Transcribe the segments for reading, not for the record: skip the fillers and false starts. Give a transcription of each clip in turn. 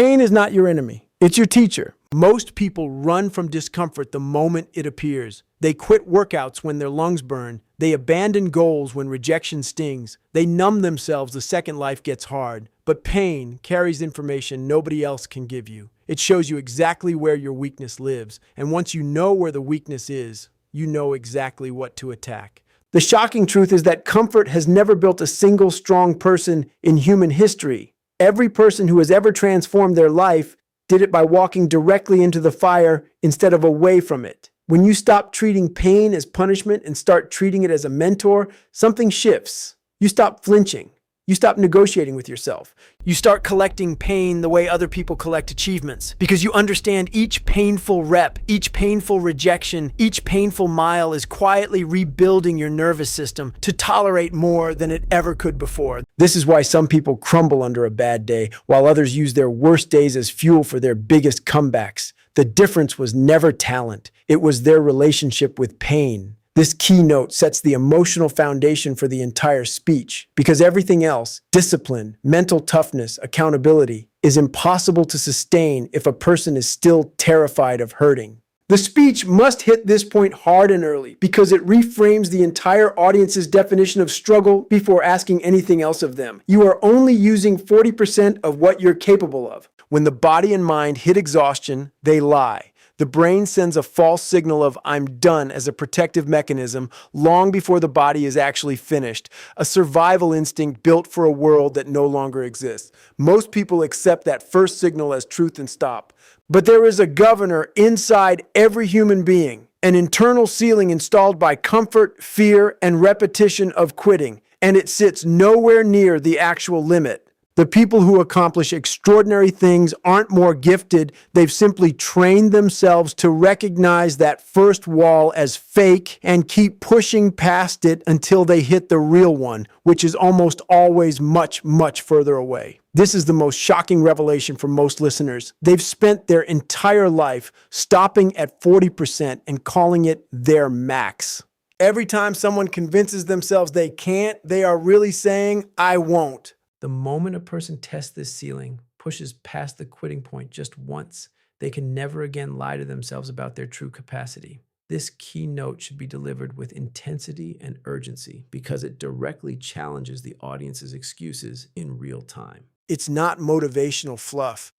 Pain is not your enemy. It's your teacher. Most people run from discomfort the moment it appears. They quit workouts when their lungs burn. They abandon goals when rejection stings. They numb themselves the second life gets hard. But pain carries information nobody else can give you. It shows you exactly where your weakness lives. And once you know where the weakness is, you know exactly what to attack. The shocking truth is that comfort has never built a single strong person in human history. Every person who has ever transformed their life did it by walking directly into the fire instead of away from it. When you stop treating pain as punishment and start treating it as a mentor, something shifts. You stop flinching. You stop negotiating with yourself. You start collecting pain the way other people collect achievements, because you understand each painful rep, each painful rejection, each painful mile is quietly rebuilding your nervous system to tolerate more than it ever could before. This is why some people crumble under a bad day, while others use their worst days as fuel for their biggest comebacks. The difference was never talent. It was their relationship with pain. This keynote sets the emotional foundation for the entire speech, because everything else, discipline, mental toughness, accountability, is impossible to sustain if a person is still terrified of hurting. The speech must hit this point hard and early, because it reframes the entire audience's definition of struggle before asking anything else of them. You are only using 40% of what you're capable of. When the body and mind hit exhaustion, they lie. The brain sends a false signal of "I'm done" as a protective mechanism long before the body is actually finished, a survival instinct built for a world that no longer exists. Most people accept that first signal as truth and stop. But there is a governor inside every human being, an internal ceiling installed by comfort, fear, and repetition of quitting, and it sits nowhere near the actual limit. The people who accomplish extraordinary things aren't more gifted. They've simply trained themselves to recognize that first wall as fake and keep pushing past it until they hit the real one, which is almost always much, much further away. This is the most shocking revelation for most listeners. They've spent their entire life stopping at 40% and calling it their max. Every time someone convinces themselves they can't, they are really saying, "I won't." The moment a person tests this ceiling, pushes past the quitting point just once, they can never again lie to themselves about their true capacity. This keynote should be delivered with intensity and urgency because it directly challenges the audience's excuses in real time. It's not motivational fluff.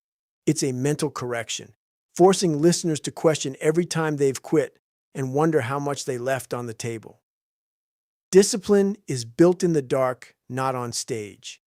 It's a mental correction, forcing listeners to question every time they've quit and wonder how much they left on the table. Discipline is built in the dark, not on stage.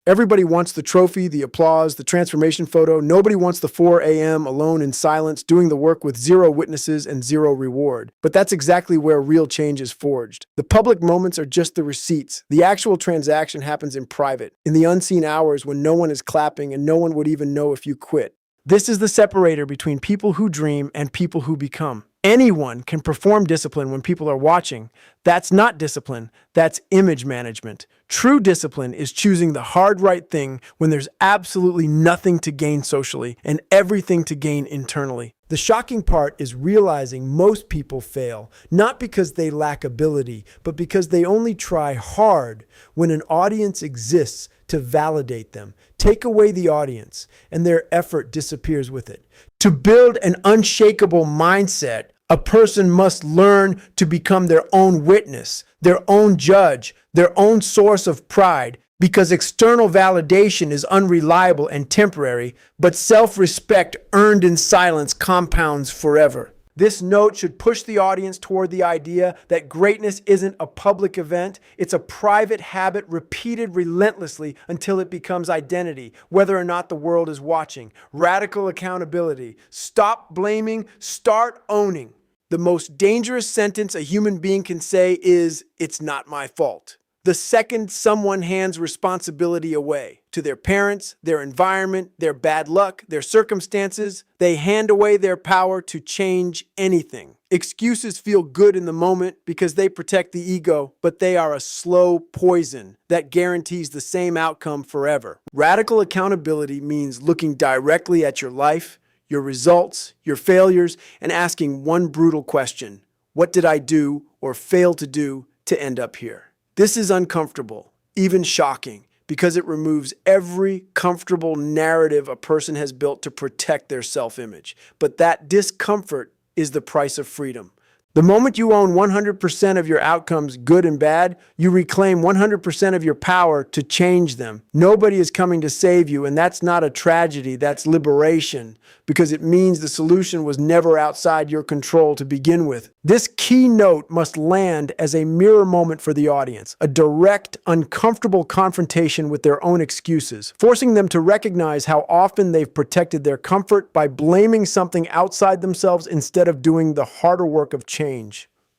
Everybody wants the trophy, the applause, the transformation photo. Nobody wants the 4 a.m. alone in silence, doing the work with zero witnesses and zero reward. But that's exactly where real change is forged. The public moments are just the receipts. The actual transaction happens in private, in the unseen hours when no one is clapping and no one would even know if you quit. This is the separator between people who dream and people who become. Anyone can perform discipline when people are watching. That's not discipline, that's image management. True discipline is choosing the hard right thing when there's absolutely nothing to gain socially and everything to gain internally. The shocking part is realizing most people fail, not because they lack ability, but because they only try hard when an audience exists to validate them. Take away the audience, and their effort disappears with it. To build an unshakable mindset, a person must learn to become their own witness, their own judge, their own source of pride, because external validation is unreliable and temporary, but self-respect earned in silence compounds forever. This note should push the audience toward the idea that greatness isn't a public event, it's a private habit repeated relentlessly until it becomes identity, whether or not the world is watching. Radical accountability. Stop blaming, start owning. The most dangerous sentence a human being can say is, "It's not my fault." The second someone hands responsibility away to their parents, their environment, their bad luck, their circumstances, they hand away their power to change anything. Excuses feel good in the moment because they protect the ego, but they are a slow poison that guarantees the same outcome forever. Radical accountability means looking directly at your life, your results, your failures, and asking one brutal question: what did I do or fail to do to end up here? This is uncomfortable, even shocking, because it removes every comfortable narrative a person has built to protect their self-image. But that discomfort is the price of freedom. The moment you own 100% of your outcomes, good and bad, you reclaim 100% of your power to change them. Nobody is coming to save you, and that's not a tragedy, that's liberation, because it means the solution was never outside your control to begin with. This keynote must land as a mirror moment for the audience, a direct, uncomfortable confrontation with their own excuses, forcing them to recognize how often they've protected their comfort by blaming something outside themselves instead of doing the harder work of change.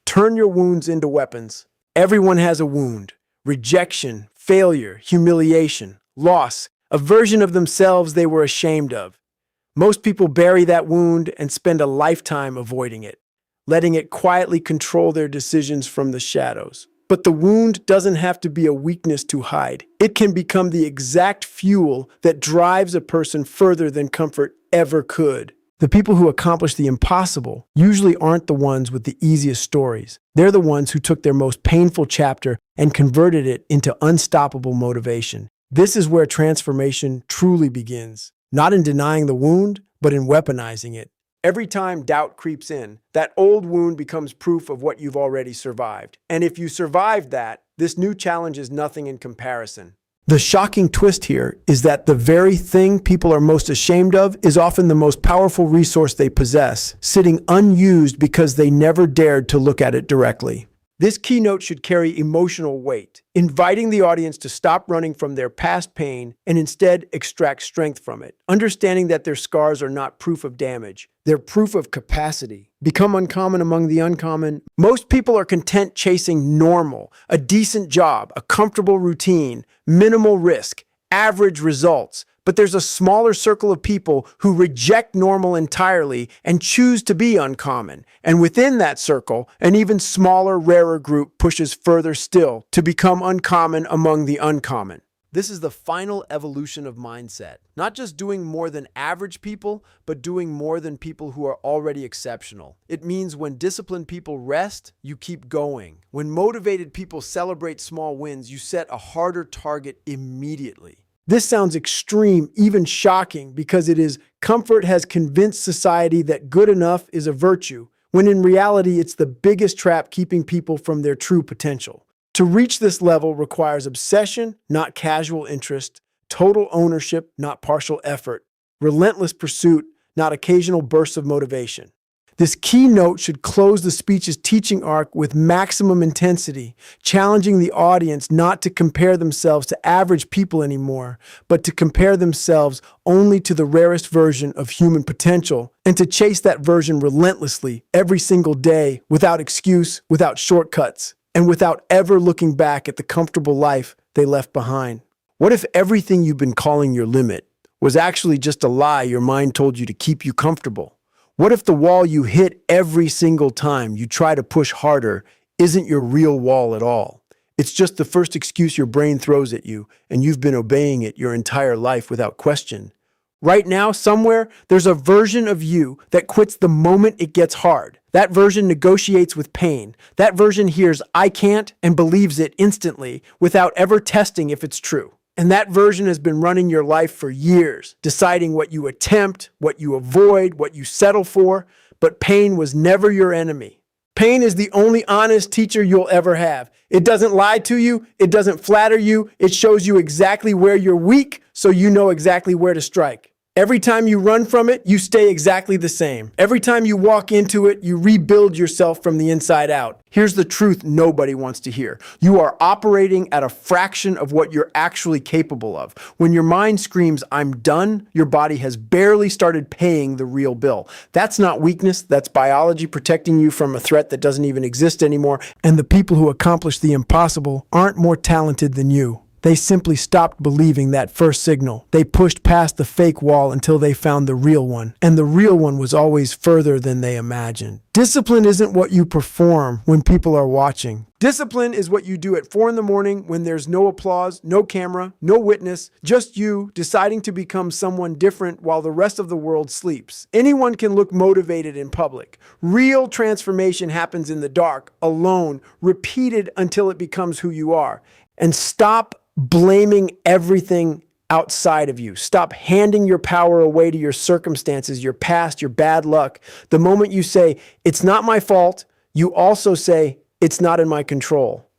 Turn your wounds into weapons. Everyone has a wound. Rejection, failure, humiliation, loss, a version of themselves they were ashamed of. Most people bury that wound and spend a lifetime avoiding it, letting it quietly control their decisions from the shadows. But the wound doesn't have to be a weakness to hide. It can become the exact fuel that drives a person further than comfort ever could. The people who accomplish the impossible usually aren't the ones with the easiest stories. They're the ones who took their most painful chapter and converted it into unstoppable motivation. This is where transformation truly begins, not in denying the wound, but in weaponizing it. Every time doubt creeps in, that old wound becomes proof of what you've already survived. And if you survived that, this new challenge is nothing in comparison. The shocking twist here is that the very thing people are most ashamed of is often the most powerful resource they possess, sitting unused because they never dared to look at it directly. This keynote should carry emotional weight, inviting the audience to stop running from their past pain and instead extract strength from it, understanding that their scars are not proof of damage, they're proof of capacity. Become uncommon among the uncommon. Most people are content chasing normal, a decent job, a comfortable routine, minimal risk, average results. But there's a smaller circle of people who reject normal entirely and choose to be uncommon. And within that circle, an even smaller, rarer group pushes further still to become uncommon among the uncommon. This is the final evolution of mindset. Not just doing more than average people, but doing more than people who are already exceptional. It means when disciplined people rest, you keep going. When motivated people celebrate small wins, you set a harder target immediately. This sounds extreme, even shocking, because comfort has convinced society that good enough is a virtue, when in reality it's the biggest trap keeping people from their true potential. To reach this level requires obsession, not casual interest, total ownership, not partial effort, relentless pursuit, not occasional bursts of motivation. This keynote should close the speech's teaching arc with maximum intensity, challenging the audience not to compare themselves to average people anymore, but to compare themselves only to the rarest version of human potential, and to chase that version relentlessly every single day, without excuse, without shortcuts, and without ever looking back at the comfortable life they left behind. What if everything you've been calling your limit was actually just a lie your mind told you to keep you comfortable? What if the wall you hit every single time you try to push harder isn't your real wall at all? It's just the first excuse your brain throws at you, and you've been obeying it your entire life without question. Right now, somewhere, there's a version of you that quits the moment it gets hard. That version negotiates with pain. That version hears "I can't" and believes it instantly without ever testing if it's true. And that version has been running your life for years, deciding what you attempt, what you avoid, what you settle for. But pain was never your enemy. Pain is the only honest teacher you'll ever have. It doesn't lie to you. It doesn't flatter you. It shows you exactly where you're weak, so you know exactly where to strike. Every time you run from it, you stay exactly the same. Every time you walk into it, you rebuild yourself from the inside out. Here's the truth nobody wants to hear. You are operating at a fraction of what you're actually capable of. When your mind screams, "I'm done," your body has barely started paying the real bill. That's not weakness. That's biology protecting you from a threat that doesn't even exist anymore. And the people who accomplish the impossible aren't more talented than you. They simply stopped believing that first signal. They pushed past the fake wall until they found the real one. And the real one was always further than they imagined. Discipline isn't what you perform when people are watching. Discipline is what you do at 4 a.m. when there's no applause, no camera, no witness, just you deciding to become someone different while the rest of the world sleeps. Anyone can look motivated in public. Real transformation happens in the dark, alone, repeated until it becomes who you are. And stop blaming everything outside of you. Stop handing your power away to your circumstances, your past, your bad luck. The moment you say, it's not my fault, you also say, it's not in my control.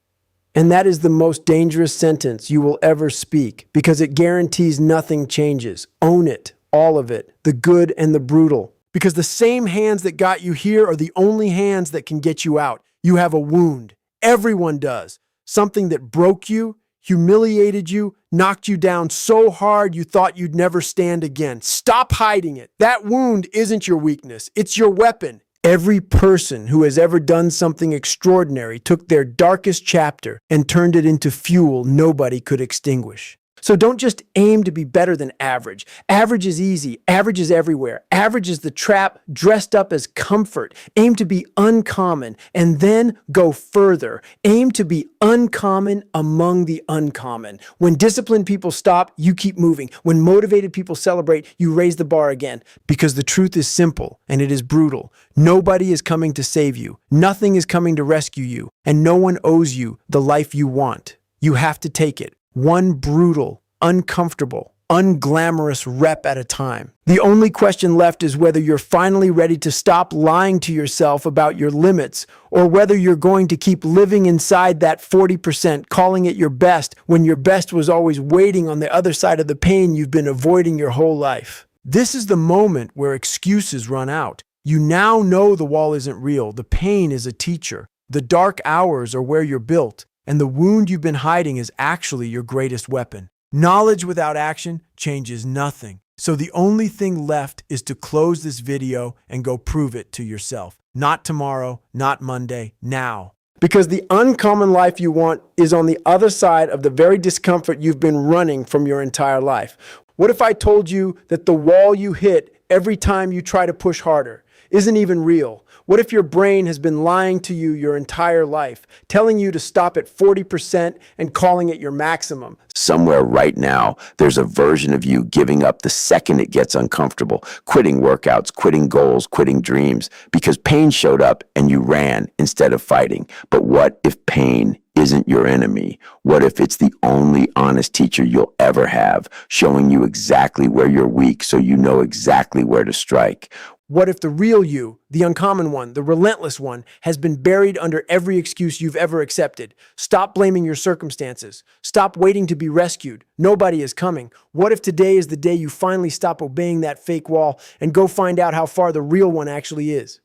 And that is the most dangerous sentence you will ever speak because it guarantees nothing changes. Own it, all of it, the good and the brutal. Because the same hands that got you here are the only hands that can get you out. You have a wound. Everyone does. Something that broke you, humiliated you, knocked you down so hard you thought you'd never stand again. Stop hiding it. That wound isn't your weakness. It's your weapon. Every person who has ever done something extraordinary took their darkest chapter and turned it into fuel nobody could extinguish. So don't just aim to be better than average. Average is easy. Average is everywhere. Average is the trap dressed up as comfort. Aim to be uncommon and then go further. Aim to be uncommon among the uncommon. When disciplined people stop, you keep moving. When motivated people celebrate, you raise the bar again. Because the truth is simple and it is brutal. Nobody is coming to save you. Nothing is coming to rescue you. And no one owes you the life you want. You have to take it. One brutal, uncomfortable, unglamorous rep at a time. The only question left is whether you're finally ready to stop lying to yourself about your limits or whether you're going to keep living inside that 40%, calling it your best when your best was always waiting on the other side of the pain you've been avoiding your whole life. This is the moment where excuses run out. You now know the wall isn't real. The pain is a teacher. The dark hours are where you're built. And the wound you've been hiding is actually your greatest weapon. Knowledge without action changes nothing. So the only thing left is to close this video and go prove it to yourself. Not tomorrow, not Monday, now. Because the uncommon life you want is on the other side of the very discomfort you've been running from your entire life. What if I told you that the wall you hit every time you try to push harder isn't even real? What if your brain has been lying to you your entire life, telling you to stop at 40% and calling it your maximum? Somewhere right now, there's a version of you giving up the second it gets uncomfortable, quitting workouts, quitting goals, quitting dreams, because pain showed up and you ran instead of fighting. But what if pain isn't your enemy? What if it's the only honest teacher you'll ever have, showing you exactly where you're weak so you know exactly where to strike? What if the real you, the uncommon one, the relentless one, has been buried under every excuse you've ever accepted? Stop blaming your circumstances. Stop waiting to be rescued. Nobody is coming. What if today is the day you finally stop obeying that fake wall and go find out how far the real one actually is?